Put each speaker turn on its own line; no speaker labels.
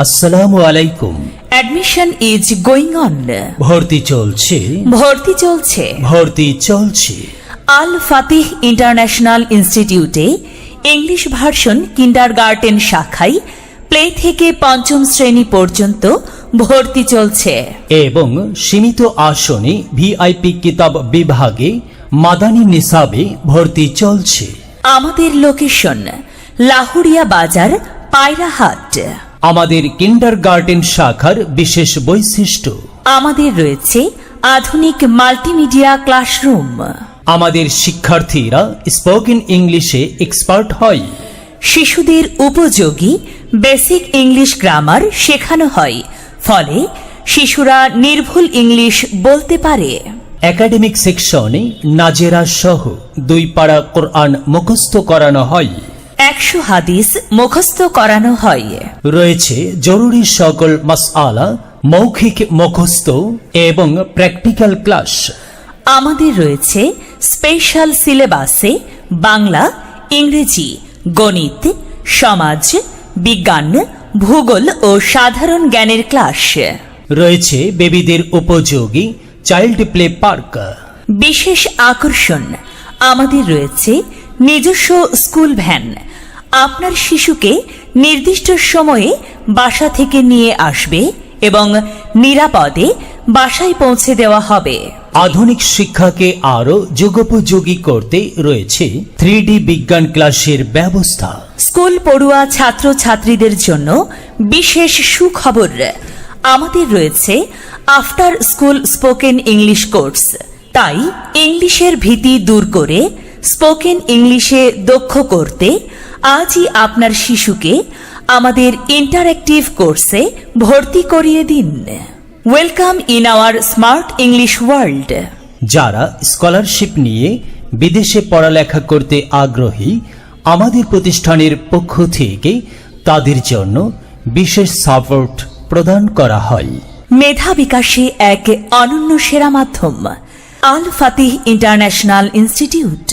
আসসালামু আলাইকুম।
Admission is going on.
ভর্তি চলছে।
ভর্তি চলছে। আল ফাতিহ ইন্টারন্যাশনাল ইনস্টিটিউটে ইংলিশ ভার্সন কিন্ডারগার্টেন শাখায় প্লে থেকে পঞ্চম শ্রেণী পর্যন্ত ভর্তি চলছে
এবং সীমিত আসনে ভিআইপি কিতাব বিভাগে মাদানী নিসাবে ভর্তি চলছে।
আমাদের লোকেশন লাহুরিয়া বাজার, পায়রাহাট।
আমাদের কিন্ডারগার্টেন শাখার বিশেষ বৈশিষ্ট্য,
আমাদের রয়েছে আধুনিক মাল্টিমিডিয়া ক্লাসরুম।
আমাদের শিক্ষার্থীরা স্পোকেন ইংলিশে এক্সপার্ট হয়।
শিশুদের উপযোগী বেসিক ইংলিশ গ্রামার শেখানো হয়, ফলে শিশুরা নির্ভুল ইংলিশ বলতে পারে।
একাডেমিক সেকশনে নাজেরা সহ 2 পারা কোরআন মুখস্থ করানো হয়।
100 হাদিস মুখস্থ করানো হয়।
রয়েছে জরুরি সকল মাসআলা, মৌখিক মুখস্থ এবং প্র্যাকটিক্যাল ক্লাস।
আমাদের রয়েছে স্পেশাল সিলেবাসে বাংলা, ইংরেজি, গণিত, সমাজ বিজ্ঞান, ভূগোল ও সাধারণ জ্ঞানের ক্লাস।
রয়েছে বেবিদের উপযোগী চাইল্ড প্লে পার্ক।
বিশেষ আকর্ষণ, আমাদের রয়েছে নিজস্ব স্কুল ভ্যান। আপনার শিশুকে নির্দিষ্ট সময়ে বাসা থেকে নিয়ে আসবে এবং নিরাপদে বাসায় পৌঁছে দেওয়া হবে।
আধুনিক শিক্ষাকে আরো যুগোপযোগী করতে রয়েছে 3D বিজ্ঞান ক্লাসের ব্যবস্থা।
স্কুল পড়ুয়া ছাত্র ছাত্রীদের জন্য বিশেষ সুখবর, আমাদের রয়েছে after school spoken English course. তাই ইংলিশের ভীতি দূর করে স্পোকেন ইংলিশে দক্ষ করতে আজই আপনার শিশুকে আমাদের ইন্টারঅ্যাক্টিভ কোর্সে ভর্তি করিয়ে দিন। Welcome in our smart English world.
যারা স্কলারশিপ নিয়ে বিদেশে পড়ালেখা করতে আগ্রহী, আমাদের প্রতিষ্ঠানের পক্ষ থেকে তাদের জন্য বিশেষ সাপোর্ট প্রদান করা হয়।
মেধা বিকাশে এক অনন্য সেরা মাধ্যম আল ফাতিহ ইন্টারন্যাশনাল ইনস্টিটিউট।